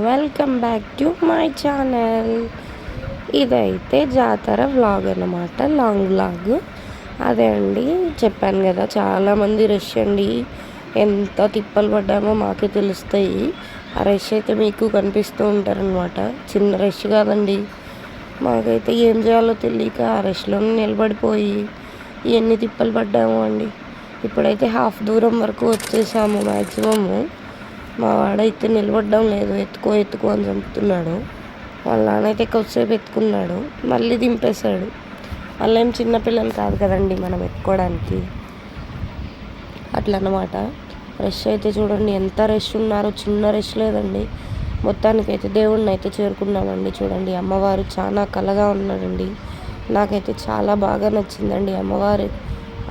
Welcome back to my channel. ఇదైతే జాతర vlog అన్నమాట, లాంగ్ వ్లాగ్. అదే అండి, చెప్పాను కదా చాలామంది రష్ అండి. ఎంత తిప్పలు పడ్డామో మాకే తెలుస్తాయి. ఆ రష్ అయితే మీకు కనిపిస్తూ ఉంటారనమాట. చిన్న రష్ కాదండి. మాకైతే ఏం చేయాలో తెలియక ఆ రష్లో నిలబడిపోయి ఎన్ని తిప్పలు పడ్డాము అండి. ఇప్పుడైతే హాఫ్ దూరం వరకు వచ్చేసాము మ్యాక్సిమము. మా వాడైతే నిలబడడం లేదు, ఎత్తుకో అని చంపుతున్నాడు. వాళ్ళ నాన్నైతే కొద్దిసేపు ఎత్తుకున్నాడు, మళ్ళీ దింపేశాడు. వాళ్ళేం చిన్నపిల్లలు కాదు కదండి మనం ఎత్తుకోవడానికి. అట్లా అన్నమాట. రష్ అయితే చూడండి ఎంత రష్ ఉన్నారో, చిన్న రష్ లేదండి. మొత్తానికైతే దేవుడిని అయితే చేరుకున్నామండి. చూడండి అమ్మవారు చాలా కళగా ఉన్నారండి. నాకైతే చాలా బాగా నచ్చిందండి అమ్మవారు.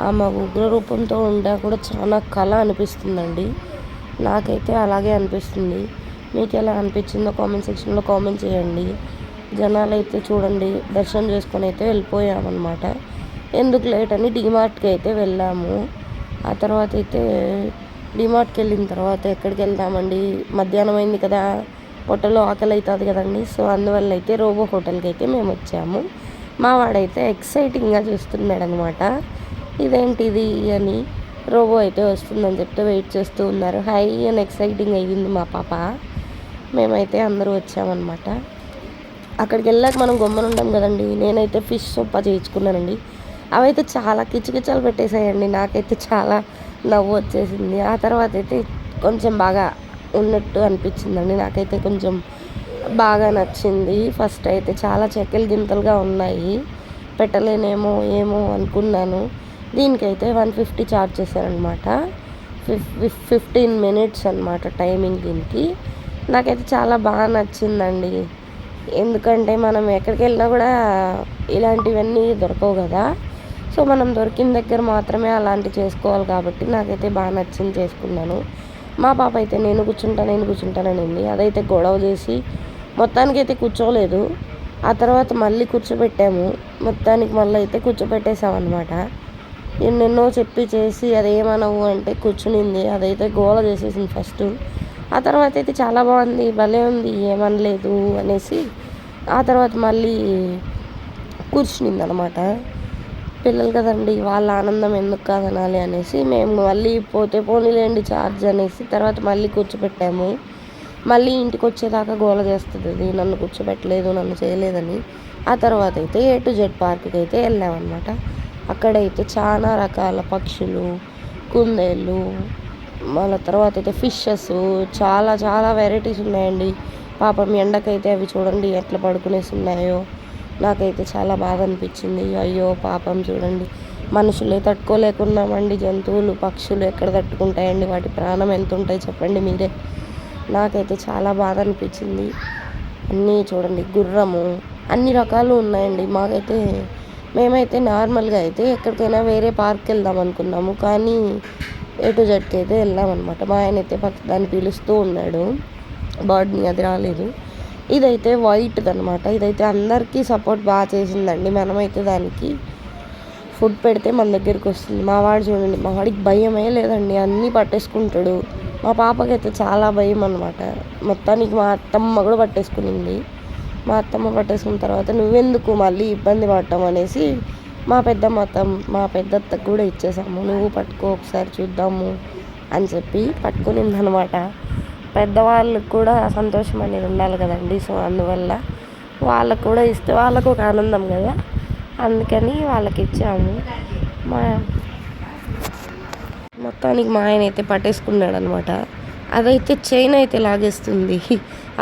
ఆమె ఉగ్ర రూపంతో ఉండా కూడా చాలా కళ అనిపిస్తుందండి. నాకైతే అలాగే అనిపిస్తుంది. మీకు ఎలా అనిపించిందో కామెంట్ సెక్షన్లో కామెంట్ చేయండి. జనాలు అయితే చూడండి దర్శనం చేసుకొని అయితే వెళ్ళిపోయామన్నమాట. ఎందుకు లేట్ అని డీమార్ట్కి అయితే వెళ్ళాము. ఆ తర్వాత అయితే డీమార్ట్కి వెళ్ళిన తర్వాత ఎక్కడికి వెళ్దామండి, మధ్యాహ్నం అయింది కదా, పొట్టలో ఆకలి అవుతుంది కదండి. సో అందువల్ల అయితే రోబో హోటల్కి అయితే మేము వచ్చాము. మా వాడైతే ఎక్సైటింగ్గా చూస్తున్నాడు అనమాట. ఇదేంటిది అని. రోబో అయితే వస్తుందని చెప్తే వెయిట్ చేస్తూ ఉన్నారు. హై అని ఎక్సైటింగ్ అయ్యింది మా పాప. మేమైతే అందరూ వచ్చామన్నమాట. అక్కడికి వెళ్ళాక మనం గమ్మున ఉంటాం కదండి. నేనైతే ఫిష్ సొప్ప చేయించుకున్నానండి. అవైతే చాలా కిచకిచలు పెట్టేసాయండి. నాకైతే చాలా నవ్వు వచ్చేసింది. ఆ తర్వాత అయితే కొంచెం బాగా ఉన్నట్టు అనిపించిందండి. నాకైతే కొంచెం బాగా నచ్చింది. ఫస్ట్ అయితే చాలా చెక్కలు గింతలుగా ఉన్నాయి, పెట్టలేనేమో ఏమో అనుకున్నాను. దీనికైతే 150 ఛార్జ్ చేశారనమాట. 15 minutes అనమాట టైమింగ్ దీనికి. నాకైతే చాలా బాగా నచ్చిందండి. ఎందుకంటే మనం ఎక్కడికి వెళ్ళినా కూడా ఇలాంటివన్నీ దొరకవు కదా. సో మనం దొరికిన దగ్గర మాత్రమే అలాంటివి చేసుకోవాలి కాబట్టి నాకైతే బాగా నచ్చింది, చేసుకున్నాను. మా పాప అయితే నేను కూర్చుంటాననింది. అదైతే గొడవ చేసి మొత్తానికైతే కూర్చోలేదు. ఆ తర్వాత మళ్ళీ కూర్చోబెట్టాము. మొత్తానికి మళ్ళీ అయితే కూర్చోబెట్టేసామన్నమాట. ఎన్నెన్నో చెప్పి చేసి అదేమనవు అంటే కూర్చునింది. అదైతే గోల చేసేసింది ఫస్ట్. ఆ తర్వాత అయితే చాలా బాగుంది, భలే ఉంది, ఏమనలేదు అనేసి ఆ తర్వాత మళ్ళీ కూర్చునింది అనమాట. పిల్లలు కదండి, వాళ్ళ ఆనందం ఎందుకు కాదనాలి అనేసి మేము మళ్ళీ పోతే పోనీలేండి ఛార్జ్ అనేసి తర్వాత మళ్ళీ కూర్చోబెట్టాము. మళ్ళీ ఇంటికి వచ్చేదాకా గోల చేస్తుంది అది, నన్ను కూర్చోబెట్టలేదు, నన్ను చేయలేదని. ఆ తర్వాత అయితే A to Z పార్క్కి అయితే వెళ్ళామన్నమాట. అక్కడైతే చాలా రకాల పక్షులు, కుందేళ్ళు, మళ్ళీ తర్వాత అయితే ఫిషెస్, చాలా చాలా వెరైటీస్ ఉన్నాయండి. పాపం ఎండకైతే అవి చూడండి ఎట్లా పడుకునేసి ఉన్నాయో. నాకైతే చాలా బాగా అనిపించింది. అయ్యో పాపం చూడండి, మనుషులే తట్టుకోలేకున్నామండి. జంతువులు పక్షులు ఎక్కడ తట్టుకుంటాయండి, వాటి ప్రాణం ఎంత ఉంటాయి చెప్పండి మీరే. నాకైతే చాలా బాగా అనిపించింది. అన్నీ చూడండి, గుర్రము, అన్ని రకాలు ఉన్నాయండి. మేమైతే నార్మల్గా అయితే ఎక్కడికైనా వేరే పార్క్కి వెళ్దాం అనుకున్నాము, కానీ A to Zకి అయితే వెళ్ళామన్నమాట. మా ఆయన అయితే దాన్ని పిలుస్తూ ఉన్నాడు, బర్డ్ని, అది రాలేదు. ఇదైతే వైట్ది అనమాట. ఇదైతే అందరికీ సపోర్ట్ బాగా చేసిందండి. మనమైతే దానికి ఫుడ్ పెడితే మన దగ్గరికి వస్తుంది. మా వాడు చూడండి, మా వాడికి భయమే లేదండి, అన్నీ పట్టేసుకుంటాడు. మా పాపకైతే చాలా భయం అనమాట. మొత్తానికి మా అత్తమ్మ కూడా పట్టేసుకునింది. మా అత్తమ్మ పట్టేసుకున్న తర్వాత నువ్వెందుకు మళ్ళీ ఇబ్బంది పడటం అనేసి మా పెద్దత్తకు కూడా ఇచ్చేసాము. నువ్వు పట్టుకో ఒకసారి చూద్దాము అని చెప్పి పట్టుకునిందనమాట. పెద్దవాళ్ళకి కూడా సంతోషం అనేది ఉండాలి కదండి. సో అందువల్ల వాళ్ళకు కూడా ఇస్తే వాళ్ళకు ఒక ఆనందం కదా, అందుకని వాళ్ళకి ఇచ్చాము. మొత్తానికి మా ఆయన అయితే పట్టేసుకున్నాడు అనమాట. అదైతే చైన్ అయితే లాగేస్తుంది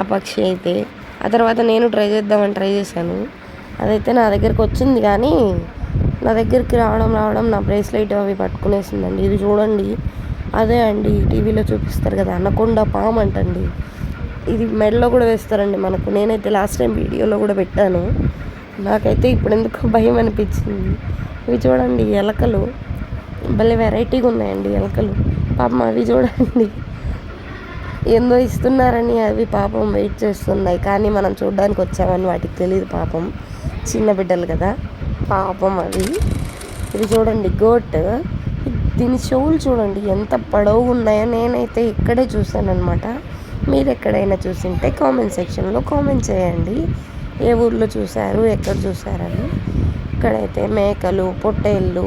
ఆ పక్షి అయితే. ఆ తర్వాత నేను ట్రై చేశాను. అదైతే నా దగ్గరికి వచ్చింది, కానీ నా దగ్గరికి రావడం నా బ్రేస్లెట్ అవి పట్టుకునేసిందండి. ఇది చూడండి, అదే అండి టీవీలో చూపిస్తారు కదా అనకొండ పాము అంటండి. ఇది మెడలో కూడా వేస్తారండి మనకు. నేనైతే లాస్ట్ టైం వీడియోలో కూడా పెట్టాను. నాకైతే ఇప్పుడు ఎందుకో భయం అనిపించింది. ఇవి చూడండి ఎలకలు, భలే వెరైటీగా ఉన్నాయండి ఎలకలు. పాపం అవి చూడండి ఏందో ఇస్తున్నారని అవి పాపం వెయిట్ చేస్తున్నాయి, కానీ మనం చూడడానికి వచ్చామని వాటికి తెలియదు పాపం. చిన్న బిడ్డలు కదా పాపం అవి. ఇది చూడండి గోట్, దీని చెవులు చూడండి ఎంత పొడవు ఉన్నాయో. నేనైతే ఇక్కడే చూసాను అనమాట. మీరు ఎక్కడైనా చూసింటే కామెంట్ సెక్షన్లో కామెంట్ చేయండి, ఏ ఊర్లో చూసారు, ఎక్కడ చూసారని. ఇక్కడైతే మేకలు, పొట్టేళ్ళు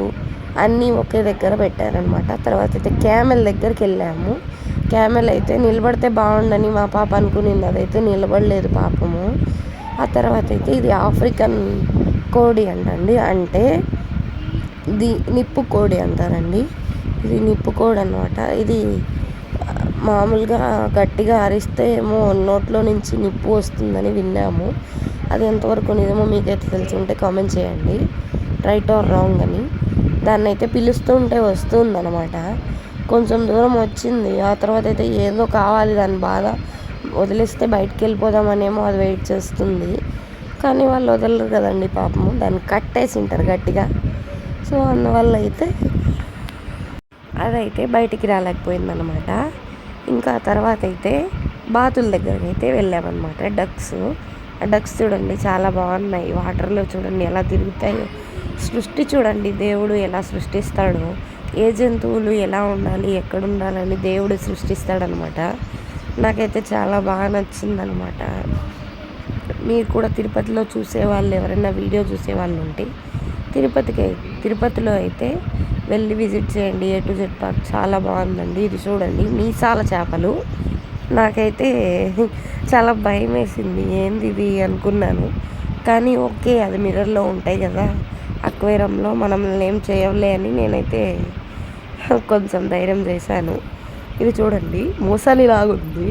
అన్నీ ఒకే దగ్గర పెట్టారనమాట. తర్వాత అయితే క్యామెల్ దగ్గరికి వెళ్ళాము. క్యామెల్ అయితే నిలబడితే బాగుండని మా పాప అనుకునింది, అదైతే నిలబడలేదు పాపము. ఆ తర్వాత అయితే ఇది ఆఫ్రికన్ కోడి అంటండి, అంటే ఇది నిప్పు కోడి అంటారండి. ఇది నిప్పు కోడి అనమాట. ఇది మామూలుగా గట్టిగా అరిస్తే ఏమో నోట్లో నుంచి నిప్పు వస్తుందని విన్నాము. అది ఎంతవరకు నిజమో మీకైతే తెలిసి ఉంటే కామెంట్ చేయండి, రైట్ ఆర్ రాంగ్ అని. దాన్ని అయితే పిలుస్తూ ఉంటే వస్తుందన్నమాట. కొంచెం దూరం వచ్చింది, ఆ తర్వాత అయితే ఏదో కావాలి దాని బాధ, వదిలేస్తే బయటికి వెళ్ళిపోదామనేమో అది వెయిట్ చేస్తుంది, కానీ వాళ్ళు వదలరు కదండి పాపము. దాన్ని కట్టేసి ఉంటారు గట్టిగా. సో అందువల్ల అయితే అదైతే బయటికి రాలేకపోయిందనమాట. ఇంకా తర్వాత అయితే బాతుల దగ్గరికి అయితే వెళ్ళామన్నమాట. ఆ డక్స్ చూడండి చాలా బాగున్నాయి, వాటర్లో చూడండి ఎలా తిరుగుతాయో. సృష్టి చూడండి, దేవుడు ఎలా సృష్టిస్తాడో, ఏ జంతువులు ఎలా ఉండాలి, ఎక్కడ ఉండాలని దేవుడు సృష్టిస్తాడనమాట. నాకైతే చాలా బాగా నచ్చిందనమాట. మీరు కూడా తిరుపతిలో చూసేవాళ్ళు ఎవరైనా వీడియో చూసేవాళ్ళు ఉంటే తిరుపతిలో అయితే వెళ్ళి విజిట్ చేయండి. A to Z పార్క్ చాలా బాగుందండి. ఇది చూడండి మీసాల చేపలు. నాకైతే చాలా భయం వేసింది, ఏంది ఇది అనుకున్నాను, కానీ ఓకే అది మిర్రర్లో ఉంటాయి కదా అక్వేరియంలో, మనల్ని ఏం చేయలే అని నేనైతే కొంచెం ధైర్యం చేశాను. ఇది చూడండి మూసలిలాగుంది,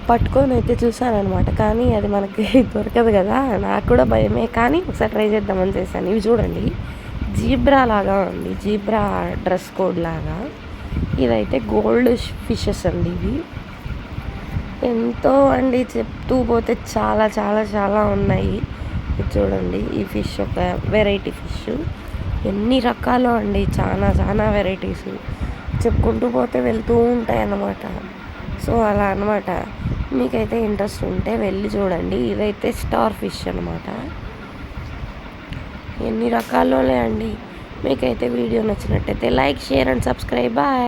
పట్టుకొని అయితే చూసాను అనమాట, కానీ అది మనకి దొరకదు కదా. నాకు కూడా భయమే, కానీ ఒకసారి ట్రై చేద్దామని చేశాను. ఇవి చూడండి జీబ్రా లాగా ఉంది, జీబ్రా డ్రెస్ కోడ్ లాగా. ఇదైతే గోల్డ్ ఫిషెస్ అండి. ఇవి ఎంతో అండి, చెప్తూ పోతే చాలా చాలా చాలా ఉన్నాయి. ఇది చూడండి, ఈ ఫిష్ ఒక వెరైటీ ఫిష్. ఎన్ని రకాలు అండి, చాలా చాలా వెరైటీస్ చెప్పుకుంటూ పోతే వెళ్తూ ఉంటాయి అన్నమాట. సో అలా అనమాట. మీకైతే ఇంట్రెస్ట్ ఉంటే వెళ్ళి చూడండి. ఇదైతే స్టార్ ఫిష్ అనమాట. ఎన్ని రకాల్లోనే అండి. మీకైతే వీడియో నచ్చినట్టయితే like, share and subscribe. Bye.